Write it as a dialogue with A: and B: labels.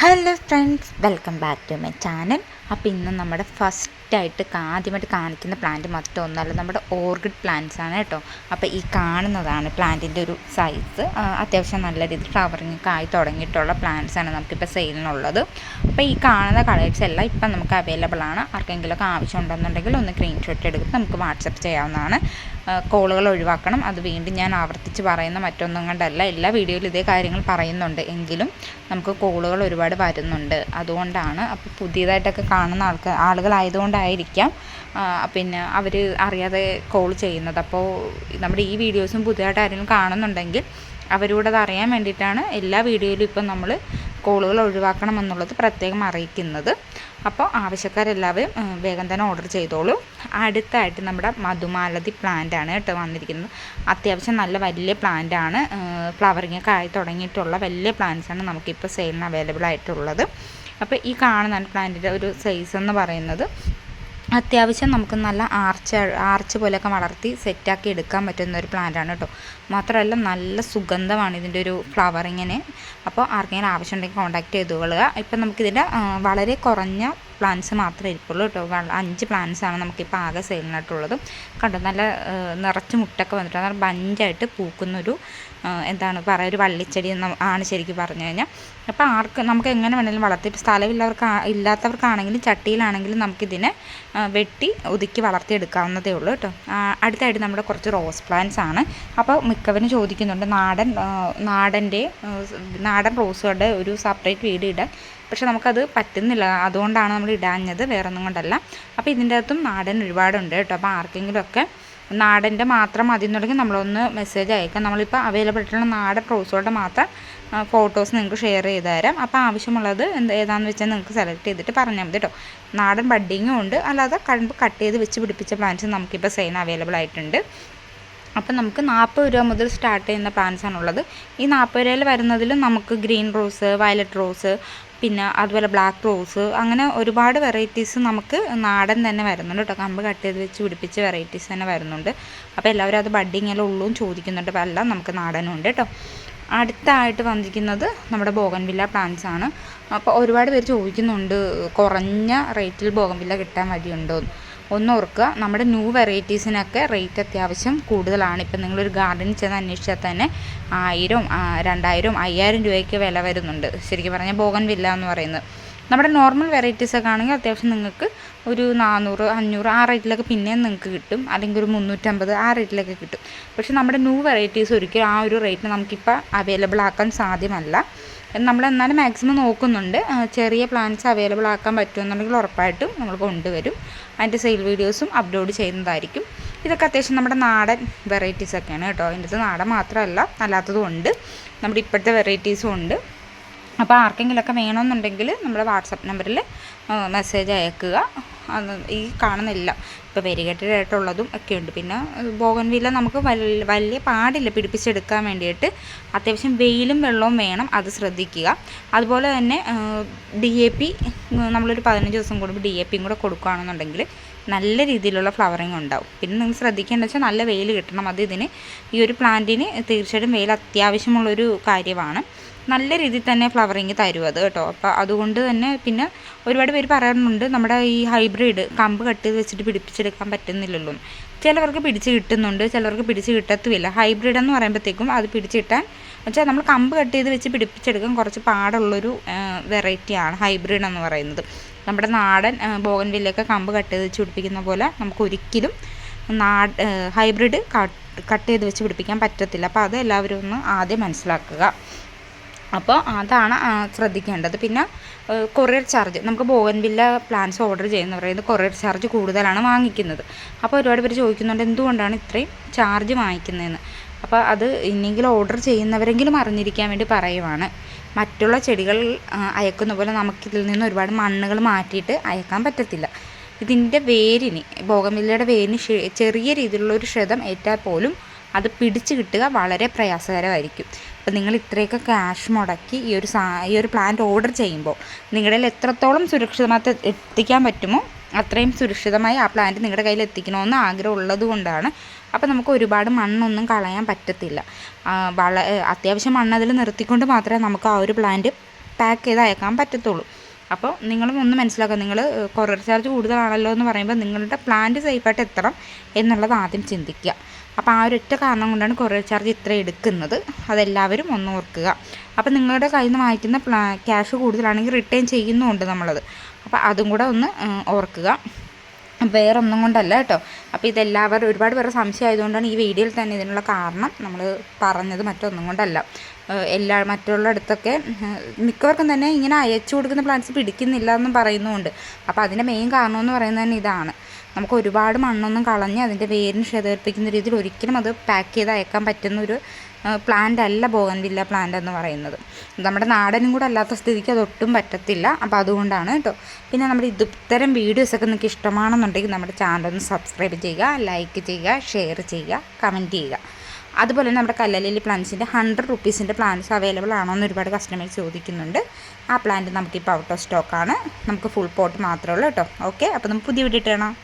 A: Hello friends, welcome back to my channel. അപ്പോൾ ഇന്ന് നമ്മുടെ ആദ്യമായിട്ട് കാണിക്കുന്ന പ്ലാന്റ് മറ്റൊന്നല്ല, നമ്മുടെ ഓർക്കിഡ് പ്ലാന്റ്സ് ആണ് കേട്ടോ. അപ്പോൾ ഈ കാണുന്നതാണ് പ്ലാന്റിൻ്റെ ഒരു സൈസ്. അത്യാവശ്യം നല്ല രീതിയിൽ ഫ്ലവറിങ് ഒക്കെ ആയി തുടങ്ങിയിട്ടുള്ള പ്ലാന്റ്സ് ആണ് നമുക്കിപ്പോൾ സെയിലിനുള്ളത്. അപ്പോൾ ഈ കാണുന്ന കളേഴ്സ് എല്ലാം ഇപ്പം നമുക്ക് അവൈലബിൾ ആണ്. ആർക്കെങ്കിലുമൊക്കെ ആവശ്യമുണ്ടെന്നുണ്ടെങ്കിൽ ഒന്ന് സ്ക്രീൻഷോട്ട് എടുത്ത് നമുക്ക് വാട്സപ്പ് ചെയ്യാവുന്നതാണ്. കോളുകൾ ഒഴിവാക്കണം. അത് വീണ്ടും ഞാൻ ആവർത്തിച്ച് പറയുന്ന മറ്റൊന്നും കൊണ്ടല്ല, എല്ലാ വീഡിയോയിലും ഇതേ കാര്യങ്ങൾ പറയുന്നുണ്ട്, എങ്കിലും നമുക്ക് കോളുകൾ ഒരുപാട് വരുന്നുണ്ട്, അതുകൊണ്ടാണ്. അപ്പോൾ പുതിയതായിട്ടൊക്കെ കാണുന്ന ആളുകളായതുകൊണ്ടായിരിക്കാം പിന്നെ അവർ അറിയാതെ കോൾ ചെയ്യുന്നത്. അപ്പോൾ നമ്മുടെ ഈ വീഡിയോസും പുതിയതായിട്ട് ആരെങ്കിലും കാണുന്നുണ്ടെങ്കിൽ അവരോട് അത് അറിയാൻ വേണ്ടിയിട്ടാണ് എല്ലാ വീഡിയോയിലും ഇപ്പം നമ്മൾ കോളുകൾ ഒഴിവാക്കണം എന്നുള്ളത് പ്രത്യേകം അറിയിക്കുന്നത്. അപ്പോൾ ആവശ്യക്കാരെല്ലാവരും വേഗം തന്നെ ഓർഡർ ചെയ്തോളൂ. അടുത്തായിട്ട് നമ്മുടെ മധുമാലതി പ്ലാന്റ് ആണ് കേട്ടോ വന്നിരിക്കുന്നത്. അത്യാവശ്യം നല്ല വലിയ പ്ലാന്റ് ആണ്. ഫ്ലവറിങ് ഒക്കെ ആയി തുടങ്ങിയിട്ടുള്ള വലിയ പ്ലാന്റ്സാണ് നമുക്കിപ്പോൾ സെയിലിന് അവൈലബിൾ ആയിട്ടുള്ളത്. അപ്പോൾ ഈ കാണുന്ന പ്ലാന്റിൻ്റെ ഒരു സൈസ് എന്ന് പറയുന്നത് അത്യാവശ്യം നമുക്ക് നല്ല ആർച്ച് പോലെയൊക്കെ വളർത്തി സെറ്റാക്കി എടുക്കാൻ പറ്റുന്ന ഒരു പ്ലാന്റാണ് കേട്ടോ. മാത്രമല്ല നല്ല സുഗന്ധമാണ് ഇതിൻ്റെ ഒരു ഫ്ലവറിങ്ങിന്. അപ്പോൾ ആർക്കെങ്കിലും ആവശ്യമുണ്ടെങ്കിൽ കോൺടാക്ട് ചെയ്തുകൊള്ളുക. ഇപ്പം നമുക്കിതിൻ്റെ വളരെ കുറഞ്ഞ പ്ലാന്റ്സ് മാത്രമേ ഇരിക്കുള്ളൂ കേട്ടോ. 5 പ്ലാന്റ്സാണ് നമുക്കിപ്പോൾ ആകെ സെയിലിനായിട്ടുള്ളത്. കണ്ടോ, നല്ല നിറച്ച് മുട്ടൊക്കെ വന്നിട്ട് നല്ല ബഞ്ചായിട്ട് പൂക്കുന്നൊരു എന്താണ് പറയുക, ഒരു വള്ളിച്ചെടി ആണ് ശരിക്കും പറഞ്ഞു കഴിഞ്ഞാൽ. അപ്പോൾ നമുക്ക് എങ്ങനെ വേണമെങ്കിലും വളർത്തി, ഇപ്പോൾ ഇല്ലാത്തവർക്കാണെങ്കിലും ചട്ടിയിലാണെങ്കിലും നമുക്കിതിനെ വെട്ടി ഒതുക്കി വളർത്തിയെടുക്കാവുന്നതേ ഉള്ളൂ കേട്ടോ. അടുത്തായിട്ട് നമ്മുടെ കുറച്ച് റോസ് പ്ലാന്റ്സ് ആണ്. അപ്പോൾ മിക്കവരും ചോദിക്കുന്നുണ്ട് നാടൻ റോസുകളുടെ ഒരു സെപ്പറേറ്റ് വീഡിയോ ഇടാൻ, പക്ഷെ നമുക്കത് പറ്റുന്നില്ല, അതുകൊണ്ടാണ് നമ്മൾ ഇടാഞ്ഞത്, വേറെ ഒന്നും കൊണ്ടല്ല. അപ്പോൾ ഇതിൻ്റെ അകത്തും നാടൻ ഒരുപാടുണ്ട് കേട്ടോ. അപ്പോൾ ആർക്കെങ്കിലുമൊക്കെ നാടൻ്റെ മാത്രം മതി എന്നുണ്ടെങ്കിൽ നമ്മളൊന്ന് മെസ്സേജ് അയക്കാം. നമ്മളിപ്പോൾ അവൈലബിൾ ആയിട്ടുള്ള നാടൻ റോസുകളുടെ മാത്രം ഫോട്ടോസ് നിങ്ങൾക്ക് ഷെയർ ചെയ്ത് തരാം. അപ്പോൾ ആവശ്യമുള്ളത് ഏതാണെന്ന് വെച്ചാൽ നിങ്ങൾക്ക് സെലക്ട് ചെയ്തിട്ട് പറഞ്ഞാൽ മതി കേട്ടോ. നാടൻ ബഡ്ഡിങ്ങും ഉണ്ട്, അല്ലാതെ കട്ട് ചെയ്ത് വെച്ച് പിടിപ്പിച്ച പ്ലാന്റ്സ് നമുക്കിപ്പോൾ സെയിൻ അവൈലബിൾ ആയിട്ടുണ്ട്. അപ്പം നമുക്ക് 40 രൂപ മുതൽ സ്റ്റാർട്ട് ചെയ്യുന്ന പ്ലാന്റ്സാണുള്ളത്. ഈ 40 രൂപയിൽ വരുന്നതിൽ നമുക്ക് ഗ്രീൻ റോസ്, വയലറ്റ് റോസ്, പിന്നെ അതുപോലെ ബ്ലാക്ക് റോസ്, അങ്ങനെ ഒരുപാട് വെറൈറ്റീസ് നമുക്ക് നാടൻ തന്നെ വരുന്നുണ്ട് കേട്ടോ. കമ്പ് കട്ട് ചെയ്ത് വെച്ച് പിടിപ്പിച്ച വെറൈറ്റീസ് തന്നെ വരുന്നുണ്ട്. അപ്പോൾ എല്ലാവരും അത് ബഡ്ഡിങ്ങെല്ലാം ഉള്ളൂ ചോദിക്കുന്നുണ്ട്. അപ്പോൾ എല്ലാം നമുക്ക് നാടനുണ്ട് കേട്ടോ. അടുത്തായിട്ട് വന്നിരിക്കുന്നത് നമ്മുടെ ബോഗൺവില്ല പ്ലാന്റ്സ് ആണ്. അപ്പോൾ ഒരുപാട് പേര് ചോദിക്കുന്നുണ്ട് കുറഞ്ഞ റേറ്റിൽ ബോഗൺവില്ല കിട്ടാൻ വഴിയുണ്ടോ എന്ന്. ഒന്ന് ഓർക്കുക, നമ്മുടെ ന്യൂ വെറൈറ്റീസിനൊക്കെ റേറ്റ് അത്യാവശ്യം കൂടുതലാണ്. ഇപ്പം നിങ്ങളൊരു ഗാർഡനിൽ ചെന്ന് അന്വേഷിച്ചാൽ തന്നെ 1000, 2000, 5000 രൂപയ്ക്ക് വില വരുന്നുണ്ട്. ശരിക്കും പറഞ്ഞാൽ ബോഗൺവില്ല എന്ന് പറയുന്നത്. നമ്മുടെ നോർമൽ വെറൈറ്റീസൊക്കെ ആണെങ്കിൽ അത്യാവശ്യം നിങ്ങൾക്ക് ഒരു 400, 500 ആ റേറ്റിലൊക്കെ പിന്നെയും നിങ്ങൾക്ക് കിട്ടും, അല്ലെങ്കിൽ ഒരു 350 ആ റേറ്റിലൊക്കെ കിട്ടും. പക്ഷേ നമ്മുടെ ന്യൂ വെറൈറ്റീസ് ഒരിക്കലും ആ ഒരു റേറ്റിന് നമുക്കിപ്പോൾ അവൈലബിൾ ആക്കാൻ സാധ്യമല്ല. നമ്മളെന്നാലും മാക്സിമം നോക്കുന്നുണ്ട്. ചെറിയ പ്ലാന്റ്സ് അവൈലബിൾ ആക്കാൻ പറ്റുമെന്നുണ്ടെങ്കിൽ ഉറപ്പായിട്ടും നമ്മൾ കൊണ്ടുവരും. അതിൻ്റെ സെയിൽ വീഡിയോസും അപ്ലോഡ് ചെയ്യുന്നതായിരിക്കും. ഇതൊക്കെ അത്യാവശ്യം നമ്മുടെ നാടൻ വെറൈറ്റീസൊക്കെയാണ് കേട്ടോ. അതിൻ്റെ അടുത്ത് നാടൻ മാത്രമല്ല, അല്ലാത്തതും ഉണ്ട്, നമ്മുടെ ഇപ്പോഴത്തെ വെറൈറ്റീസും ഉണ്ട്. അപ്പോൾ ആർക്കെങ്കിലുമൊക്കെ വേണമെന്നുണ്ടെങ്കിൽ നമ്മുടെ വാട്സപ്പ് നമ്പറിൽ മെസ്സേജ് അയക്കുക. ഈ കാണുന്നില്ല, ഇപ്പോൾ വെരിഗേറ്റഡായിട്ടുള്ളതും ഒക്കെ ഉണ്ട്. പിന്നെ ബോഗൺവില്ല നമുക്ക് വലിയ പാടില്ല പിടിപ്പിച്ചെടുക്കാൻ വേണ്ടിയിട്ട്. അത്യാവശ്യം വെയിലും വെള്ളവും വേണം, അത് ശ്രദ്ധിക്കുക. അതുപോലെ തന്നെ DAP നമ്മളൊരു 15 ദിവസം കൂടുമ്പോൾ DAPയും കൂടെ കൊടുക്കുകയാണെന്നുണ്ടെങ്കിൽ നല്ല രീതിയിലുള്ള ഫ്ലവറിങ് ഉണ്ടാവും. പിന്നെ നിങ്ങൾ ശ്രദ്ധിക്കേണ്ടത് വെച്ചാൽ നല്ല വെയിൽ കിട്ടണം. അത് ഈ ഒരു പ്ലാന്റിന് തീർച്ചയായിട്ടും വെയിൽ അത്യാവശ്യമുള്ളൊരു കാര്യമാണ്. നല്ല രീതിയിൽ തന്നെ ഫ്ലവറിങ് തരും അത് കേട്ടോ. അപ്പോൾ അതുകൊണ്ട് തന്നെ പിന്നെ ഒരുപാട് പേര് പറയാറുണ്ട് നമ്മുടെ ഈ ഹൈബ്രിഡ് കമ്പ് കട്ട് ചെയ്ത് വെച്ചിട്ട് പിടിപ്പിച്ചെടുക്കാൻ പറ്റുന്നില്ലല്ലോ. ചിലവർക്ക് പിടിച്ച് കിട്ടുന്നുണ്ട്, ചിലവർക്ക് പിടിച്ച് കിട്ടത്തുമില്ല. ഹൈബ്രിഡ് എന്ന് പറയുമ്പോഴത്തേക്കും അത് പിടിച്ച് കിട്ടാൻ വെച്ചാൽ നമ്മൾ കമ്പ് കട്ട് ചെയ്ത് വെച്ച് പിടിപ്പിച്ചെടുക്കാൻ കുറച്ച് പാടുള്ളൊരു വെറൈറ്റിയാണ് ഹൈബ്രിഡ് എന്ന് പറയുന്നത്. നമ്മുടെ നാടൻ ബോഗൺവില്ലയൊക്കെ കമ്പ് കട്ട് ചെയ്ത് വെച്ച് പിടിപ്പിക്കുന്ന പോലെ നമുക്ക് ഒരിക്കലും ഹൈബ്രിഡ് കട്ട് ചെയ്ത് വെച്ച് പിടിപ്പിക്കാൻ പറ്റത്തില്ല. അപ്പോൾ അത് എല്ലാവരും ഒന്ന് ആദ്യം മനസ്സിലാക്കുക. അപ്പോൾ അതാണ് ശ്രദ്ധിക്കേണ്ടത്. പിന്നെ കൊറിയർ ചാർജ്, നമുക്ക് ബോഗൺവില്ല പ്ലാന്റ്സ് ഓർഡർ ചെയ്യുന്ന പറയുന്നത് കൊറിയർ ചാർജ് കൂടുതലാണ് വാങ്ങിക്കുന്നത്. അപ്പോൾ ഒരുപാട് പേര് ചോദിക്കുന്നുണ്ട് എന്തുകൊണ്ടാണ് ഇത്രയും ചാർജ് വാങ്ങിക്കുന്നതെന്ന്. അപ്പോൾ അത് ഇനിയെങ്കിലും ഓർഡർ ചെയ്യുന്നവരെങ്കിലും അറിഞ്ഞിരിക്കാൻ വേണ്ടി പറയുവാണ്. മറ്റുള്ള ചെടികൾ അയക്കുന്ന പോലെ നമുക്കിതിൽ നിന്ന് ഒരുപാട് മണ്ണുകൾ മാറ്റിയിട്ട് അയക്കാൻ പറ്റത്തില്ല. ഇതിൻ്റെ വേരിന്, ബോഗൺവില്ലയുടെ വേരിന് ചെറിയ രീതിയിലുള്ളൊരു ക്ഷതം ഏറ്റാൽ പോലും അത് പിടിച്ച് കിട്ടുക വളരെ പ്രയാസകരമായിരിക്കും. അപ്പോൾ നിങ്ങൾ ഇത്രയൊക്കെ ക്യാഷ് മുടക്കി ഈ ഒരു പ്ലാന്റ് ഓർഡർ ചെയ്യുമ്പോൾ നിങ്ങളുടെ കയ്യിൽ എത്രത്തോളം സുരക്ഷിതമായി എത്തിക്കാൻ പറ്റുമോ അത്രയും സുരക്ഷിതമായി ആ പ്ലാന്റ് നിങ്ങളുടെ കയ്യിൽ എത്തിക്കണമെന്ന് ആഗ്രഹം ഉള്ളത് കൊണ്ടാണ്. അപ്പോൾ നമുക്ക് ഒരുപാട് മണ്ണൊന്നും കളയാൻ പറ്റത്തില്ല. അത്യാവശ്യം മണ്ണതിൽ നിർത്തിക്കൊണ്ട് മാത്രമേ നമുക്ക് ആ ഒരു പ്ലാന്റ് പാക്ക് ചെയ്ത് അയക്കാൻ പറ്റത്തുള്ളൂ. അപ്പോൾ നിങ്ങളും ഒന്ന് മനസ്സിലാക്കുക, നിങ്ങൾ കൊറിയർ ചാർജ് കൂടുതലാണല്ലോ എന്ന് പറയുമ്പോൾ നിങ്ങളുടെ പ്ലാന്റ് സേഫായിട്ട് എത്തണം എന്നുള്ളത് ആദ്യം ചിന്തിക്കുക. അപ്പോൾ ആ ഒരൊറ്റ കാരണം കൊണ്ടാണ് കൊറിയർ ചാർജ് ഇത്ര എടുക്കുന്നത്, അതെല്ലാവരും ഒന്ന് ഓർക്കുക. അപ്പോൾ നിങ്ങളുടെ കയ്യിൽ നിന്ന് വാങ്ങിക്കുന്ന ക്യാഷ് കൂടുതലാണെങ്കിൽ റിട്ടേൺ ചെയ്യുന്നുമുണ്ട് നമ്മളത്, അപ്പോൾ അതും കൂടെ ഒന്ന് ഓർക്കുക. വേറെ ഒന്നും കൊണ്ടല്ല കേട്ടോ. അപ്പോൾ ഇതെല്ലാവരും ഒരുപാട് പേരുടെ സംശയം ആയതുകൊണ്ടാണ് ഈ വീഡിയോയിൽ തന്നെ ഇതിനുള്ള കാരണം നമ്മൾ പറഞ്ഞത്, മറ്റൊന്നും കൊണ്ടല്ല. മറ്റുള്ള അടുത്തൊക്കെ മിക്കവർക്കും തന്നെ ഇങ്ങനെ അയച്ചു കൊടുക്കുന്ന പ്ലാന്റ്സ് പിടിക്കുന്നില്ല എന്നും പറയുന്നുമുണ്ട്. അപ്പോൾ അതിൻ്റെ മെയിൻ കാരണം എന്ന് പറയുന്നത് തന്നെ ഇതാണ്. നമുക്ക് ഒരുപാട് മണ്ണൊന്നും കളഞ്ഞ് അതിൻ്റെ വേരിന് ക്ഷതേൽപ്പിക്കുന്ന രീതിയിൽ ഒരിക്കലും അത് പാക്ക് ചെയ്ത് അയക്കാൻ പറ്റുന്നൊരു പ്ലാന്റ് അല്ല ബോഗൺവില്ല പ്ലാന്റ് എന്ന് പറയുന്നത്. നമ്മുടെ നാടനും കൂടെ അല്ലാത്ത സ്ഥിതിക്ക് അതൊട്ടും പറ്റത്തില്ല. അപ്പോൾ അതുകൊണ്ടാണ് കേട്ടോ. പിന്നെ നമ്മുടെ ഇത്തരം വീഡിയോസൊക്കെ നിങ്ങൾക്ക് ഇഷ്ടമാണെന്നുണ്ടെങ്കിൽ നമ്മുടെ ചാനൽ ഒന്ന് സബ്സ്ക്രൈബ് ചെയ്യുക, ലൈക്ക് ചെയ്യുക, ഷെയർ ചെയ്യുക, കമൻറ്റ് ചെയ്യുക. അതുപോലെ നമ്മുടെ കല്ലലി പ്ലാന്റ്സിൻ്റെ 100 റുപ്പീസിൻ്റെ പ്ലാന്റ്സ് അവൈലബിൾ ആണോ എന്ന് ഒരുപാട് കസ്റ്റമേഴ്സ് ചോദിക്കുന്നുണ്ട്. ആ പ്ലാന്റ് നമുക്കിപ്പോൾ ഔട്ട് ഓഫ് സ്റ്റോക്കാണ്. നമുക്ക് ഫുൾ പോട്ട് മാത്രമേ ഉള്ളൂ കേട്ടോ. ഓക്കെ, അപ്പോൾ നമുക്ക് പുതിയ വീഡിയോ ഇട്ടണം.